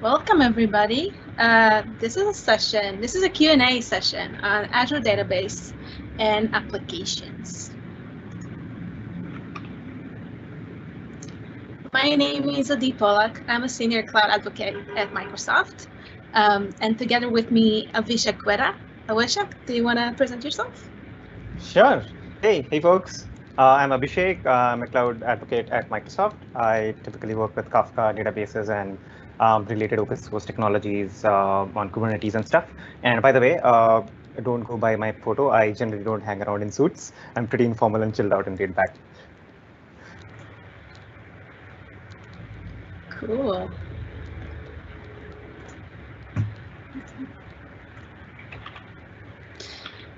Welcome, everybody. This is a Q&A session on Azure Database and applications. My name is Adi Polak. I'm a senior cloud advocate at Microsoft. And together with me, Avishek Guerra. Avishek, do you want to present yourself? Sure. Hey folks. I'm Abhishek. I'm a cloud advocate at Microsoft. I typically work with Kafka databases and related open source technologies on Kubernetes and stuff. And by the way, don't go by my photo. I generally don't hang around in suits. I'm pretty informal and chilled out and laid back. Cool.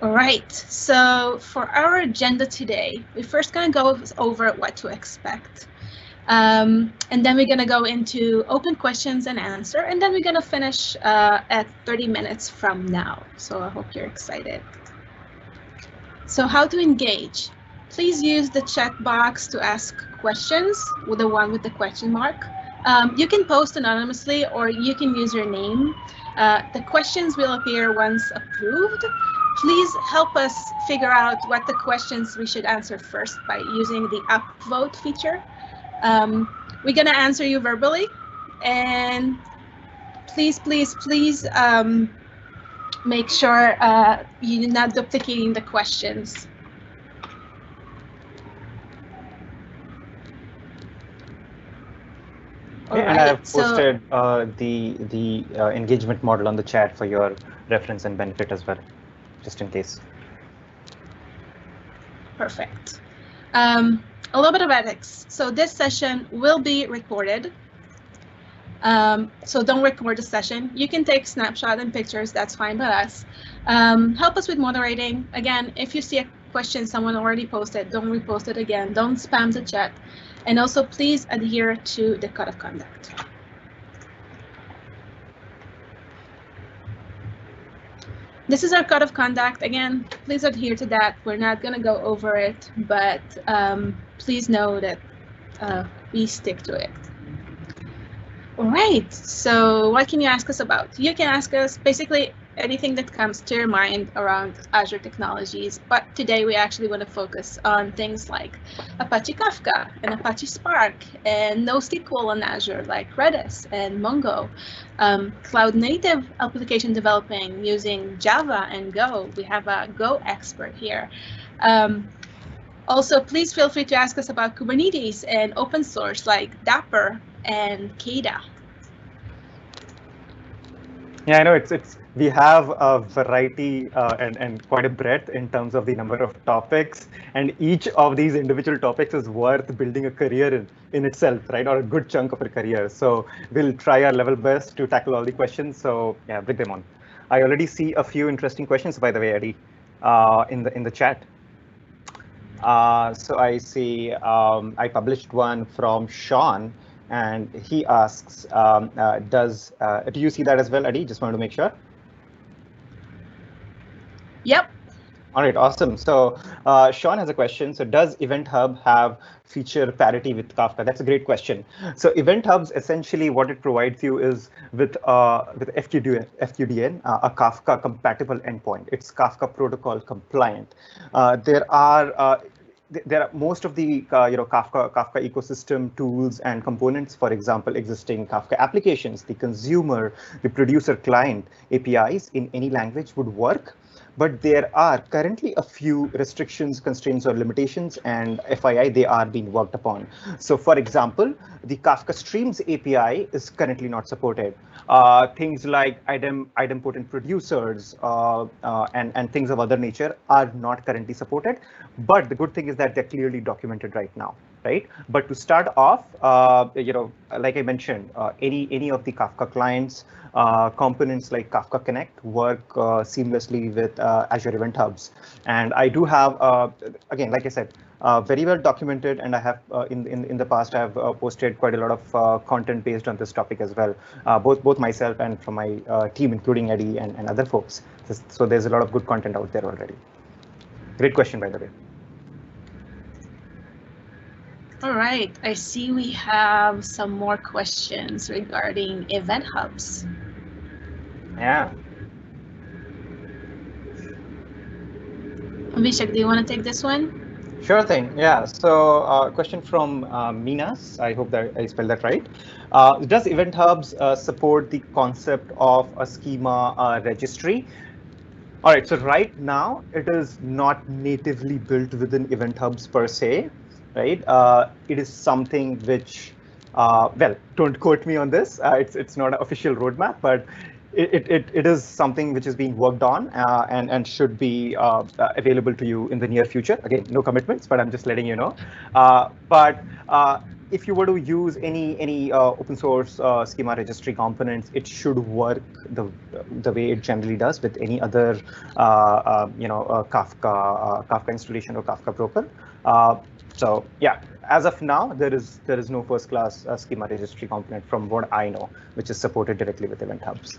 All right, so for our agenda today, we're first going to go over what to expect. And then we're going to go into open questions and answer, and then we're going to finish at 30 minutes from now. So I hope you're excited. So how to engage? Please use the chat box to ask questions with the one with the question mark. You can post anonymously or you can use your name. The questions will appear once approved. Please help us figure out what the questions we should answer first by using the upvote feature. We're going to answer you verbally, and please make sure you're not duplicating the questions. And I have posted the engagement model on the chat for your reference and benefit as well, just in case. Perfect. A little bit of ethics. So this session will be recorded. So don't record the session. You can take snapshots and pictures, that's fine by us. Help us with moderating. Again, if you see a question someone already posted, don't repost it again. Don't spam the chat. And also please adhere to the code of conduct. This is our code of conduct. Again, please adhere to that. We're not going to go over it, but please know that we stick to it. All right, so what can you ask us about? You can ask us basically anything that comes to your mind around Azure technologies, but today we actually want to focus on things like Apache Kafka and Apache Spark and NoSQL on Azure like Redis and Mongo, cloud native application developing using Java and Go. We have a Go expert here. Also, please feel free to ask us about Kubernetes and open source like Dapper and Kada. Yeah, I know we have a variety and quite a breadth in terms of the number of topics, and each of these individual topics is worth building a career in itself, right? Or a good chunk of a career. So we'll try our level best to tackle all the questions. So yeah, bring them on. I already see a few interesting questions, by the way, Eddie, in the chat. So I see I published one from Sean, and he asks, do you see that as well, Eddie? Just wanted to make sure. Yep. All right, awesome. So Sean has a question. So does Event Hub have feature parity with Kafka? That's a great question. So Event Hubs, essentially what it provides you is with FQDN, a Kafka compatible endpoint. It's Kafka protocol compliant. There are most of the Kafka ecosystem tools and components, for example, existing Kafka applications, the consumer, the producer client APIs in any language would work. But there are currently a few restrictions, constraints, or limitations, and FYI, they are being worked upon. So for example, the Kafka Streams API is currently not supported. Things like idempotent producers and things of other nature are not currently supported. But the good thing is that they're clearly documented right now. Right, but to start off, like I mentioned, any of the Kafka clients, components like Kafka Connect work seamlessly with Azure Event Hubs, and I do have, again, like I said, very well documented, and I have in the past I have posted quite a lot of content based on this topic as well, both myself and from my team, including Eddie and other folks. So there's a lot of good content out there already. Great question, by the way. All right, I see we have some more questions regarding event hubs. Yeah. Abhishek, do you want to take this one? Sure thing. Yeah. So, question from Minas. I hope that I spelled that right. Does Event Hubs support the concept of a schema registry? All right. So right now it is not natively built within Event Hubs per se, right? It is something which, well, don't quote me on this. It's not an official roadmap, but it is something which is being worked on and should be available to you in the near future. Again, no commitments, but I'm just letting you know. But if you were to use any open source schema registry components, it should work the way it generally does with any other Kafka installation or Kafka broker. So yeah, as of now, there is no first class schema registry component from what I know, which is supported directly with Event Hubs.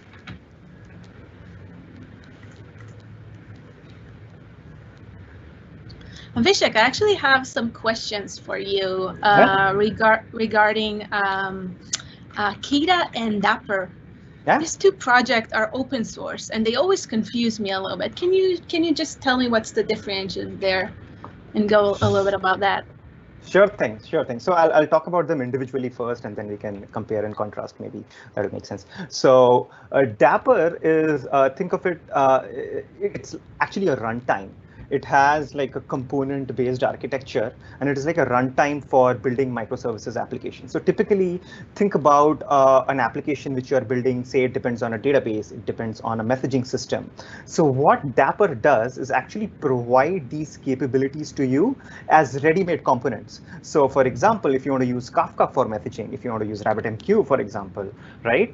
Abhishek, I actually have some questions for you regarding Kida and Dapper. Yeah. These two projects are open source, and they always confuse me a little bit. Can you just tell me what's the differentiation there, and go a little bit about that? Sure thing. So I'll talk about them individually first, and then we can compare and contrast. Maybe that'll make sense. So Dapper is, think of it, it's actually a runtime. It has like a component-based architecture, and it is like a runtime for building microservices applications. So typically, think about an application which you are building. Say it depends on a database, it depends on a messaging system. So what Dapper does is actually provide these capabilities to you as ready-made components. So for example, if you want to use Kafka for messaging, if you want to use RabbitMQ, for example, right?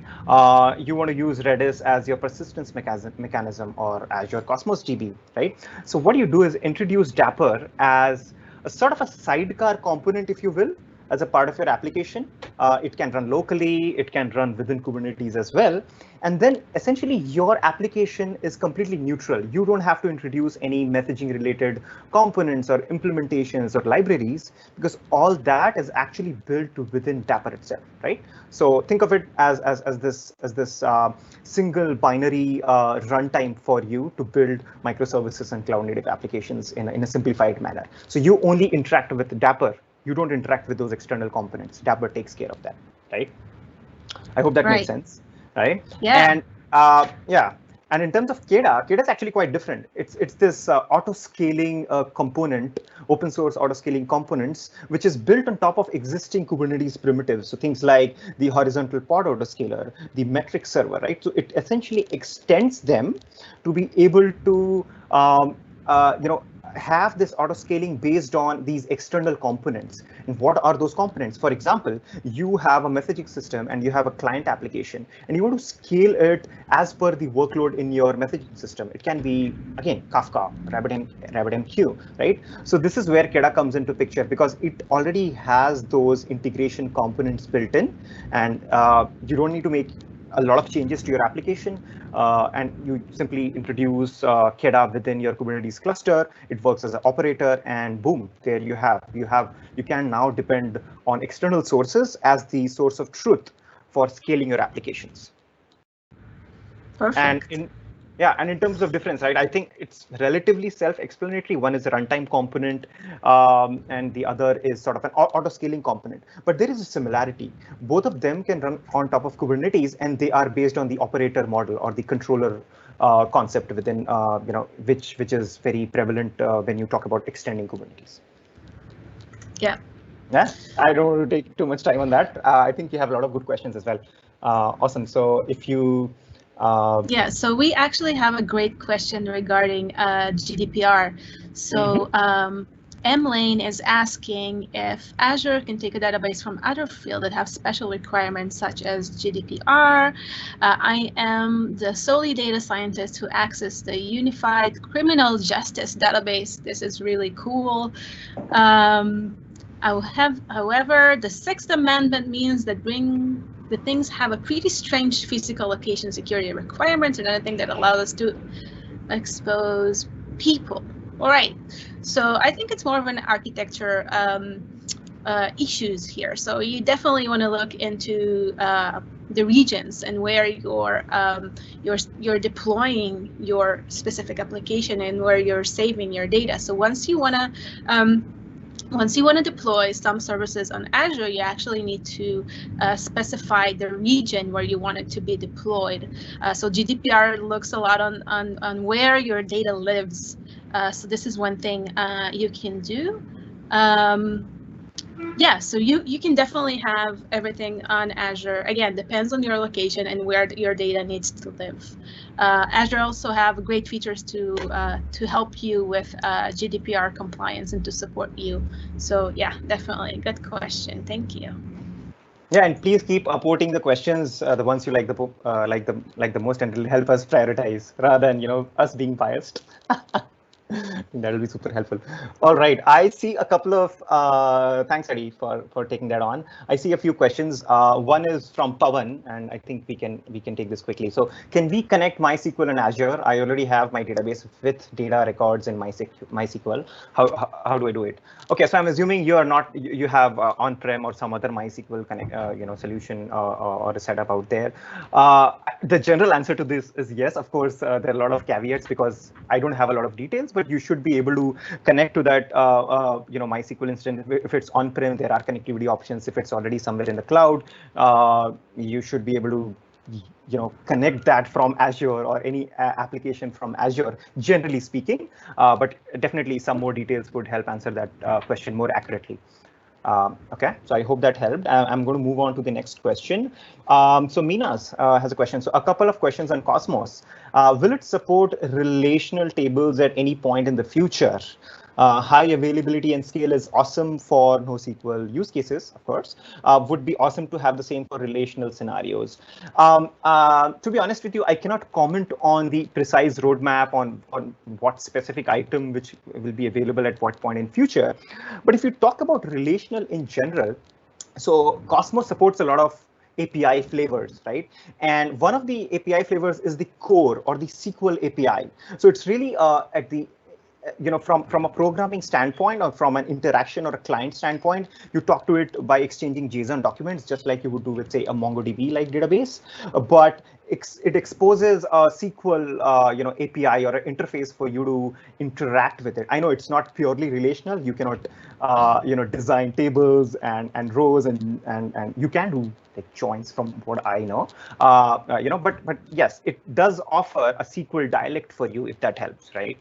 You want to use Redis as your persistence mechanism or Azure Cosmos DB, right? So what you do is introduce Dapper as a sort of a sidecar component, if you will, as a part of your application. It can run locally, it can run within Kubernetes as well. And then essentially your application is completely neutral. You don't have to introduce any messaging related components or implementations or libraries, because all that is actually built within Dapper itself, right? So think of it as this single binary runtime for you to build microservices and cloud native applications in a simplified manner. So you only interact with Dapper. You don't interact with those external components. Dapper takes care of that, right? I hope that makes sense, right? Yeah. And yeah, and in terms of Keda is actually quite different. It's this auto-scaling component, open source auto-scaling components, which is built on top of existing Kubernetes primitives. So things like the horizontal pod autoscaler, the metric server, right? So it essentially extends them to be able to have this auto scaling based on these external components. And what are those components? For example, you have a messaging system and you have a client application, and you want to scale it as per the workload in your messaging system. It can be, again, Kafka, RabbitMQ, right? So this is where Keda comes into picture, because it already has those integration components built in, and you don't need to make a lot of changes to your application, and you simply introduce Keda within your Kubernetes cluster. It works as an operator, and boom, there you can now depend on external sources as the source of truth for scaling your applications. Perfect. And in terms of difference, right, I think it's relatively self-explanatory. One is a runtime component, and the other is sort of an auto-scaling component. But there is a similarity. Both of them can run on top of Kubernetes, and they are based on the operator model or the controller concept within, which is very prevalent when you talk about extending Kubernetes. Yeah. Yeah, I don't want to take too much time on that. I think you have a lot of good questions as well. Awesome. So if you yeah, so we actually have a great question regarding GDPR. So M-Lane is asking if Azure can take a database from other fields that have special requirements such as GDPR. I am the solely data scientist who access the Unified Criminal Justice Database. This is really cool. However, the Sixth Amendment means that the things have a pretty strange physical location security requirements, and another thing that allows us to expose people. All right, so I think it's more of an architecture issues here. So you definitely want to look into the regions and where you're deploying your specific application and where you're saving your data. So once you want to deploy some services on Azure, you actually need to specify the region where you want it to be deployed. So GDPR looks a lot on where your data lives. So this is one thing you can do. Yeah, so you can definitely have everything on Azure. Again, depends on your location and where your data needs to live. Azure also have great features to help you with GDPR compliance and to support you. So yeah, definitely good question. Thank you. Yeah, and please keep upvoting the questions, the ones you like the most, and it'll help us prioritize rather than us being biased. That'll be super helpful. All right, I see a couple of thanks, Eddie, for taking that on. I see a few questions. One is from Pawan, and I think we can take this quickly. So, can we connect MySQL and Azure? I already have my database with data records in MySQL. How do I do it? Okay, so I'm assuming you are not you have on-prem or some other MySQL connect solution or a setup out there. The general answer to this is yes. Of course, there are a lot of caveats because I don't have a lot of details, but you should be able to connect to that MySQL instance. If it's on-prem, there are connectivity options. If it's already somewhere in the cloud, you should be able to connect that from Azure or any application from Azure, generally speaking. But definitely some more details would help answer that question more accurately. Okay, so I hope that helped. I'm going to move on to the next question. So Minas has a question. So a couple of questions on Cosmos. Will it support relational tables at any point in the future? High availability and scale is awesome for NoSQL use cases, of course. Would be awesome to have the same for relational scenarios. To be honest with you, I cannot comment on the precise roadmap on what specific item which will be available at what point in future. But if you talk about relational in general, so Cosmos supports a lot of API flavors, right? And one of the API flavors is the core or the SQL API. So it's really at the from a programming standpoint or from an interaction or a client standpoint, you talk to it by exchanging JSON documents, just like you would do with, say, a MongoDB-like database. But it exposes a SQL, API or an interface for you to interact with it. I know it's not purely relational. You cannot, design tables and rows and you can do like joins from what I know, but yes, it does offer a SQL dialect for you if that helps, right?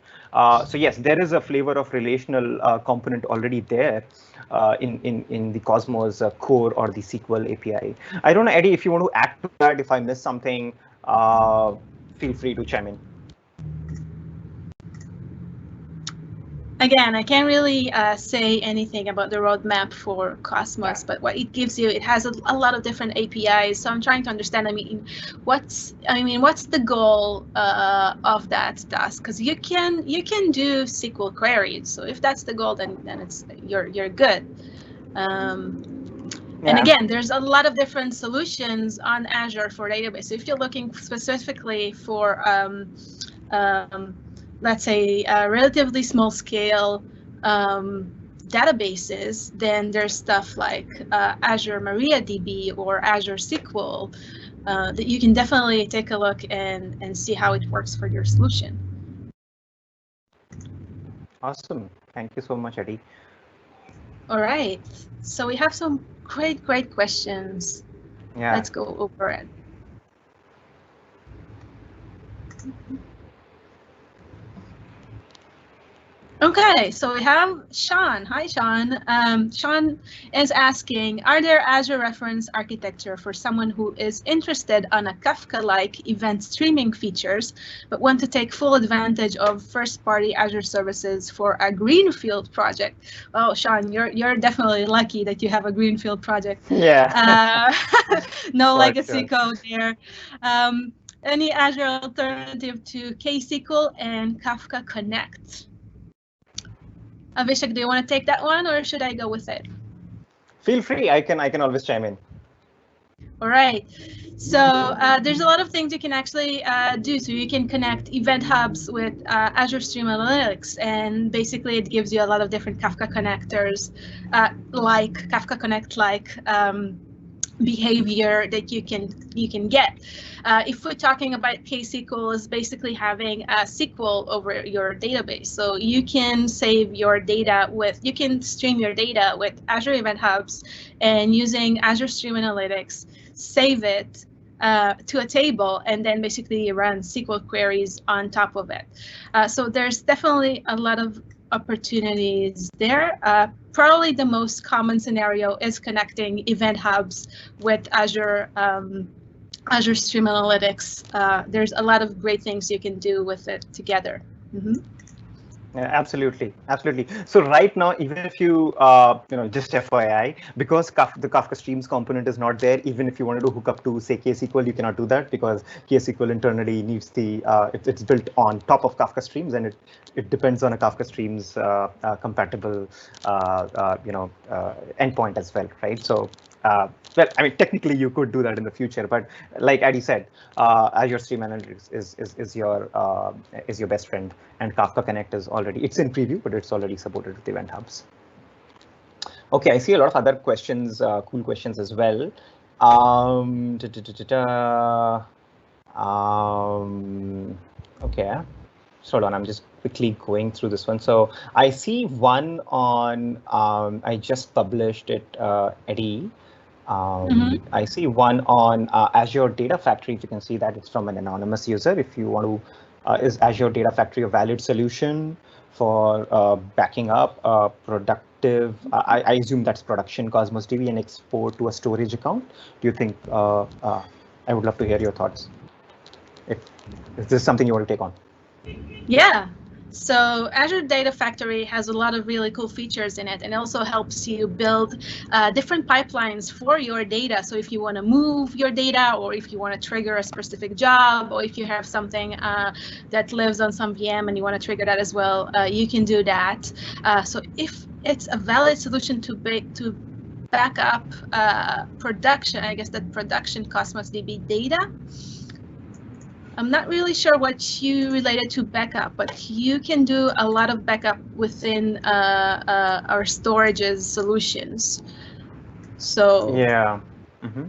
So yes, there is a flavor of relational component already there in the Cosmos core or the SQL API. I don't know, Eddie, if you want to add to that, if I missed something, feel free to chime in. Again, I can't really say anything about the roadmap for Cosmos, but what it gives you, it has a lot of different APIs. So I'm trying to understand. What's the goal of that task? Because you can do SQL queries. So if that's the goal, then you're good. And again, there's a lot of different solutions on Azure for database. So if you're looking specifically for let's say relatively small scale databases, then there's stuff like Azure MariaDB or Azure Sequel that you can definitely take a look and see how it works for your solution. Awesome. Thank you so much, Eddie. All right. So we have some great questions. Yeah. Let's go over it. Okay, so we have Sean. Hi, Sean. Sean is asking, are there Azure reference architecture for someone who is interested on a Kafka-like event streaming features, but want to take full advantage of first-party Azure services for a greenfield project? Oh, Sean, you're definitely lucky that you have a greenfield project. Yeah. No legacy code there. Any Azure alternative to KSQL and Kafka Connect? Avishek, do you want to take that one or should I go with it? Feel free. I can always chime in. All right. So there's a lot of things you can actually do. So you can connect event hubs with Azure Stream Analytics, and basically it gives you a lot of different Kafka connectors, like Kafka Connect, like behavior that you can get. If we're talking about KSQL, is basically having a SQL over your database. So you can save your data you can stream your data with Azure Event Hubs, and using Azure Stream Analytics, save it to a table, and then basically run SQL queries on top of it. So there's definitely a lot of opportunities there. Probably the most common scenario is connecting event hubs with Azure Stream Analytics. There's a lot of great things you can do with it together. Mm-hmm. Yeah, absolutely, absolutely. So right now, even if you, just FYI, because the Kafka Streams component is not there, even if you wanted to hook up to, say, KSQL, you cannot do that because KSQL internally needs it's built on top of Kafka Streams, and it depends on a Kafka Streams compatible, endpoint as well, right? So, well, I mean, technically you could do that in the future, but like Adi said, Azure Stream Analytics is your best friend, and Kafka Connect is it's in preview, but it's already supported with event hubs. Okay, I see a lot of other questions, cool questions as well. Okay, hold on, I'm just quickly going through this one. So I see one on, I just published it, Eddie. I see one on Azure Data Factory. If you can see that, it's from an anonymous user. If you want to, is Azure Data Factory a valid solution for backing up productive? I assume that's production Cosmos DB and export to a storage account. Do you think? I would love to hear your thoughts. If this is something you want to take on. Yeah. So Azure Data Factory has a lot of really cool features in it, and also helps you build different pipelines for your data. So if you want to move your data, or if you want to trigger a specific job, or if you have something that lives on some VM and you want to trigger that as well, you can do that. So if it's a valid solution to back up production, I guess that production Cosmos DB data. I'm not really sure what you related to backup, but you can do a lot of backup within our storages solutions. So yeah,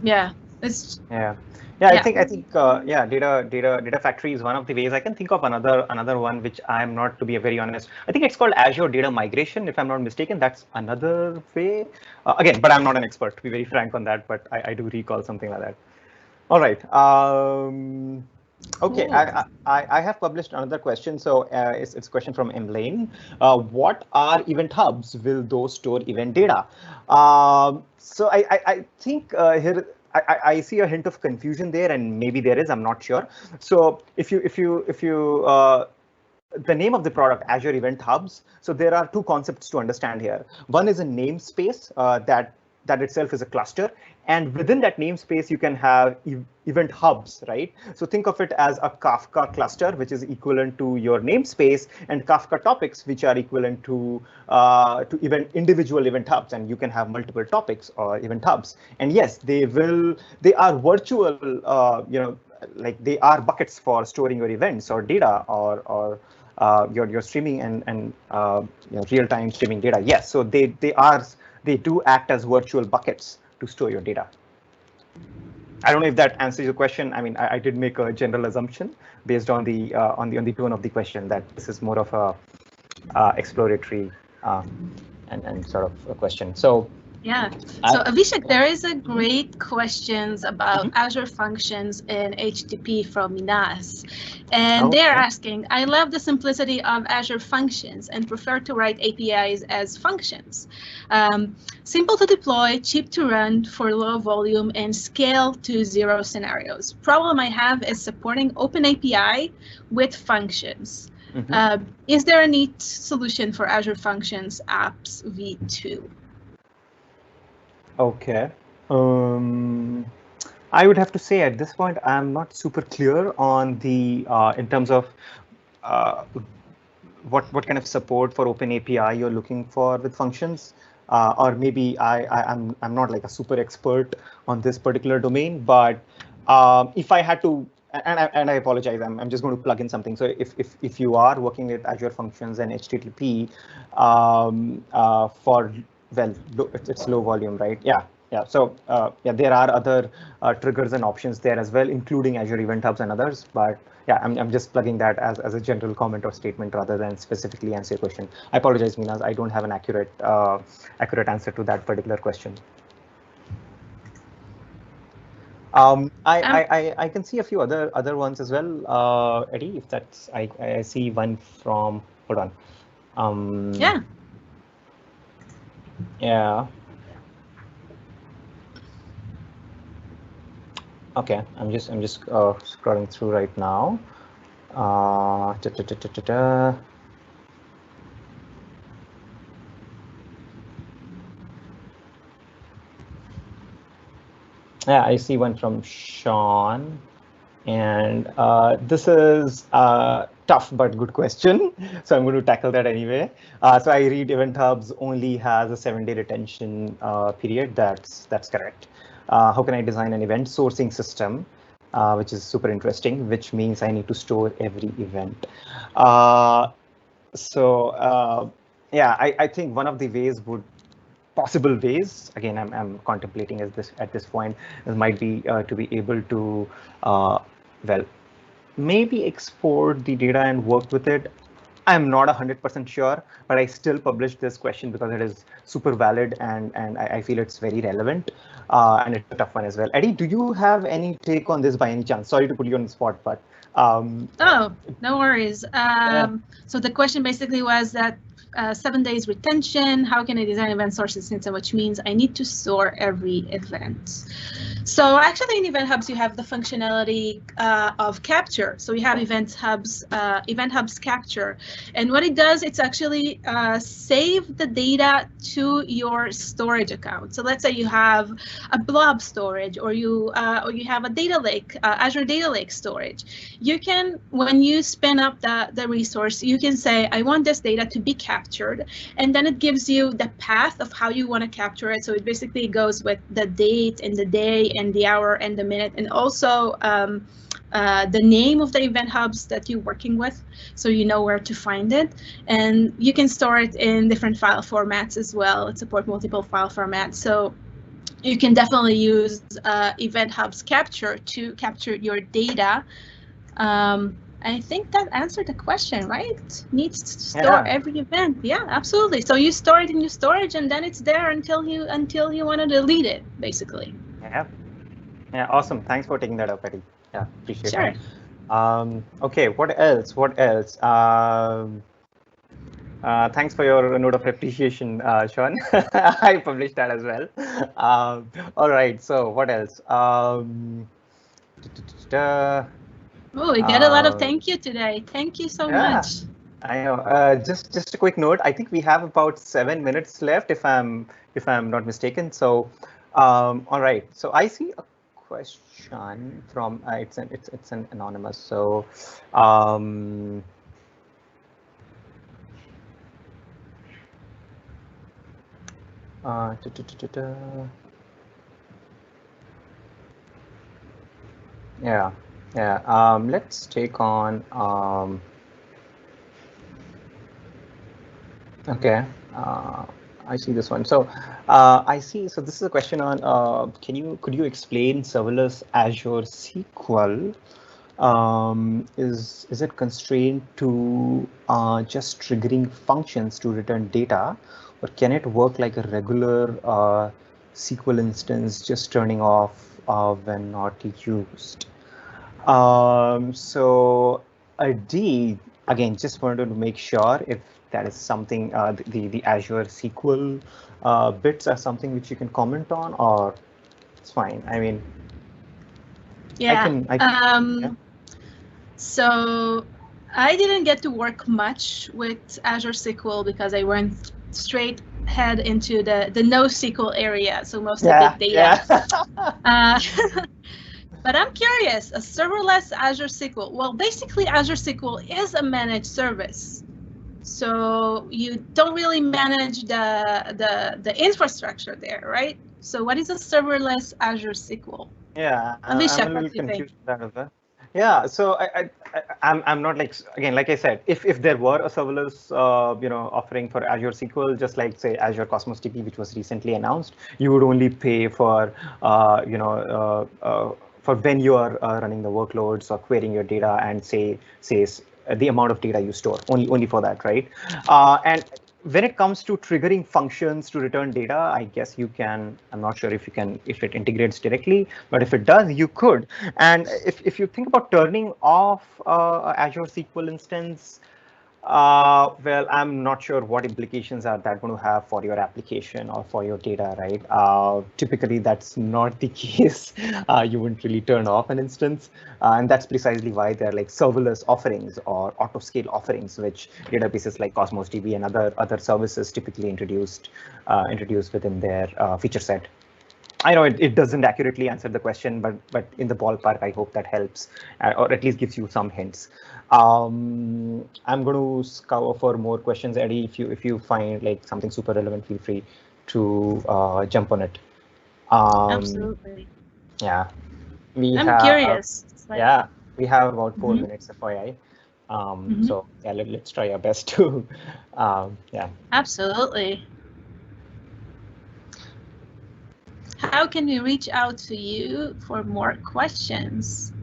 yeah, it's yeah. I think Data Factory is one of the ways. I can think of another one which I'm not, to be very honest. I think it's called Azure Data Migration, if I'm not mistaken. That's another way. Again, but I'm not an expert, to be very frank on that. But I do recall something like that. All right. Okay, cool. I have published another question. So it's a question from Emlane. What are event hubs? Will those store event data? So I think here I see a hint of confusion there, and maybe there is. I'm not sure. So if you the name of the product, Azure Event Hubs. So there are two concepts to understand here. One is a namespace that itself is a cluster, and within that namespace you can have event hubs, right? So think of it as a Kafka cluster, which is equivalent to your namespace, and Kafka topics, which are equivalent to individual event hubs, and you can have multiple topics or event hubs. And yes, they are virtual, like they are buckets for storing your events or data or your streaming and real-time streaming data. Yes, so they do act as virtual buckets to store your data. I don't know if that answers your question. I mean, I did make a general assumption based on the tone of the question that this is more of a exploratory and sort of a question. So yeah. So Avishek, there is a great questions about Azure Functions in HTTP from Minas, and they're asking, I love the simplicity of Azure Functions and prefer to write APIs as functions. Simple to deploy, cheap to run for low volume, and scale to 0 scenarios. Problem I have is supporting OpenAPI with functions. Is there a neat solution for Azure Functions Apps v2? Okay. I would have to say at this point, I'm not super clear on the in terms of what kind of support for OpenAPI you're looking for with functions. or maybe I'm not like a super expert on this particular domain, but if I had to, and I apologize, I'm just going to plug in something. So if you are working with Azure Functions and HTTP for, well, it's low volume, right? Yeah. Yeah, so yeah, there are other triggers and options there as well, including Azure Event Hubs and others. But yeah, I'm just plugging that as a general comment or statement rather than specifically answer your question. I apologize, Minas, I don't have an accurate answer to that particular question. I can see a few other ones as well, Eddie. If that's, I see one from, hold on. Yeah. Yeah. Okay, I'm just scrolling through right now. Yeah, I see one from Sean, and this is a tough but good question, so I'm going to tackle that anyway. So I read Event Hubs only has a 7-day retention period. That's correct. How can I design an event sourcing system, which is super interesting, which means I need to store every event. Yeah, I think one of the possible ways, again, I'm contemplating at this point, might be to be able to, well, maybe export the data and work with it. I'm not 100% sure, but I still published this question because it is super valid and I feel it's very relevant, and it's a tough one as well. Eddie, do you have any take on this by any chance? Sorry to put you on the spot, but oh, no worries. So the question basically was that 7 days retention, how can I design event sources system, which means I need to store every event. So actually in Event Hubs, you have the functionality of capture. So you have Event Hubs capture. And what it does, it's actually save the data to your storage account. So let's say you have a blob storage, or you have a data lake, Azure Data Lake storage. You can, when you spin up the resource, you can say, I want this data to be captured. And then it gives you the path of how you want to capture it. So it basically goes with the date and the day and the hour and the minute, and also the name of the event hubs that you're working with, so you know where to find it. And you can store it in different file formats as well. It supports multiple file formats, so you can definitely use Event Hubs capture to capture your data. I think that answered the question, right? Needs to store every event. Yeah, absolutely. So you store it in your storage, and then it's there until you want to delete it, basically. Yeah, awesome. Thanks for taking that up, Eddie. Yeah, appreciate it. Sure. Okay, what else? Thanks for your note of appreciation, Sean. I published that as well. All right, so what else? Oh, we got a lot of thank you today. Thank you so much. I know. Just a quick note. I think we have about 7 minutes left, if I'm not mistaken. So, all right. So I see a question from it's an anonymous. So, yeah. Let's take on. Okay. I see this one. So I see. So this is a question on. Could you explain serverless Azure SQL? Is it constrained to just triggering functions to return data, or can it work like a regular SQL instance, just turning off when not used? So D, again, just wanted to make sure if that is something, the Azure SQL bits are something which you can comment on, or it's fine. I mean, yeah. Yeah. So I didn't get to work much with Azure SQL because I went straight head into the NoSQL area, so mostly big data. But I'm curious, a serverless Azure SQL. Well, basically Azure SQL is a managed service. So you don't really manage the infrastructure there, right? So what is a serverless Azure SQL? Yeah, I'm Avishek, a what little do you think? confused with that as well. Yeah, so I'm not like, again, like I said, if there were a serverless offering for Azure SQL, just like say Azure Cosmos DB, which was recently announced, you would only pay for for when you are running the workloads or querying your data and say the amount of data you store, only for that, right? And when it comes to triggering functions to return data, I guess you can. I'm not sure if you can, if it integrates directly, but if it does, you could. And if you think about turning off Azure SQL instance, well, I'm not sure what implications are that going to have for your application or for your data, right? Typically, that's not the case. You wouldn't really turn off an instance. And that's precisely why they're like serverless offerings or auto scale offerings, which databases like Cosmos DB and other services typically introduced within their feature set. I know it doesn't accurately answer the question, but in the ballpark, I hope that helps, or at least gives you some hints. I'm going to scour for more questions, Eddie. If you find like something super relevant, feel free to jump on it. Absolutely. Yeah, I'm curious. Yeah, we have about 4 Mhm. minutes, FYI. Mhm. So yeah, let's try our best to yeah. Absolutely. How can we reach out to you for more questions?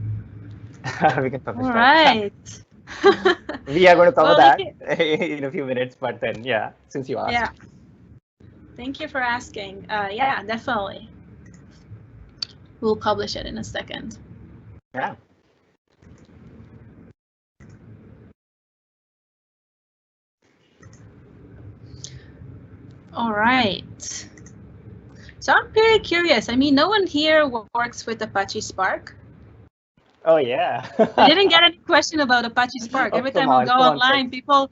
We can publish All that. right. We are going to cover Well, that in a few minutes, but then yeah, since you asked. Yeah. Thank you for asking. Yeah, definitely. We'll publish it in a second. Yeah. All right. So I'm very curious. I mean, no one here works with Apache Spark. Oh yeah. I didn't get any question about Apache Spark. Oh, Every time I go come on, online, people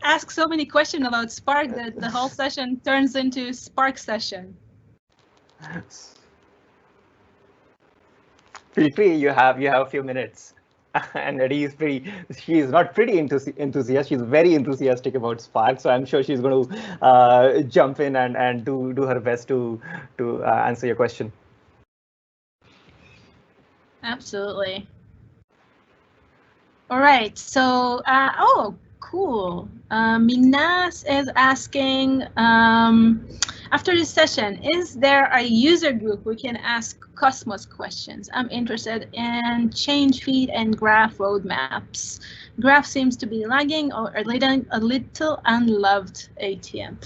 ask so many questions about Spark that the whole session turns into Spark session. Feel free. You have a few minutes. And Eddie is she is not pretty enthusiastic. She's very enthusiastic about Spark. So I'm sure she's going to jump in and do her best to answer your question. Absolutely. All right. So, oh, cool. Minas is asking, after this session, is there a user group we can ask Cosmos questions? I'm interested in change feed and graph roadmaps. Graph seems to be lagging or a little unloved ATM.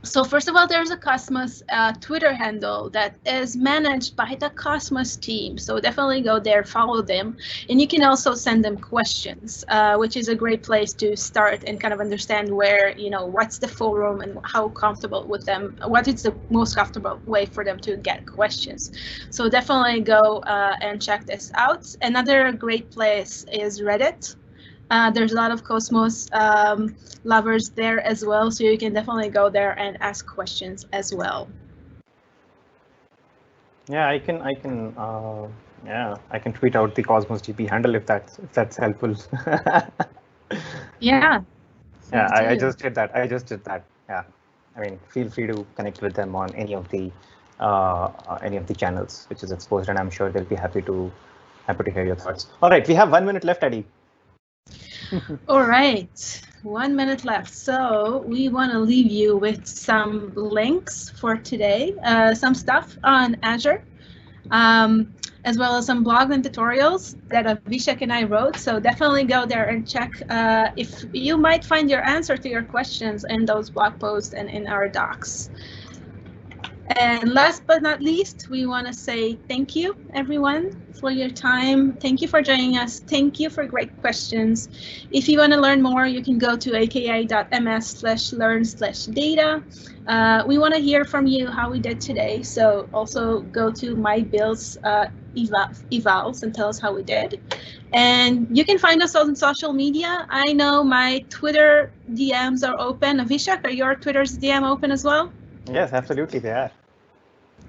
So first of all, there's a Cosmos Twitter handle that is managed by the Cosmos team. So definitely go there, follow them. And you can also send them questions, which is a great place to start and kind of understand where, what's the forum and how comfortable with them, what is the most comfortable way for them to get questions. So definitely go and check this out. Another great place is Reddit. There's a lot of Cosmos lovers there as well, so you can definitely go there and ask questions as well. Yeah, I can tweet out the Cosmos DB handle if that's helpful. Yeah. Yeah, I just did that. Yeah, I mean, feel free to connect with them on any of the channels which is exposed, and I'm sure they'll be happy to hear your thoughts. All right, we have 1 minute left, Eddie. All right, 1 minute left. So we want to leave you with some links for today, some stuff on Azure, as well as some blogs and tutorials that Avishek and I wrote. So definitely go there and check if you might find your answer to your questions in those blog posts and in our docs. And last but not least, we want to say thank you, everyone, for your time. Thank you for joining us. Thank you for great questions. If you want to learn more, you can go to aka.ms/learn/data. We want to hear from you how we did today. So also go to my builds evals and tell us how we did. And you can find us on social media. I know my Twitter DMs are open. Avishek, are your Twitter's DM open as well? Yes, absolutely, they are.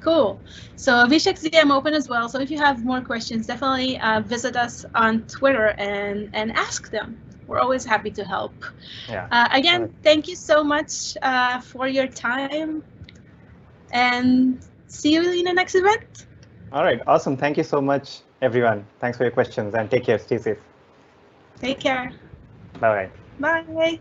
Cool. So Avishek's DM open as well. So if you have more questions, definitely visit us on Twitter and ask them. we're always happy to help. Yeah. Again, thank you so much for your time, and see you in the next event. All right, awesome. Thank you so much, everyone. Thanks for your questions, and take care. Stay safe. Take care. Bye-bye. Bye.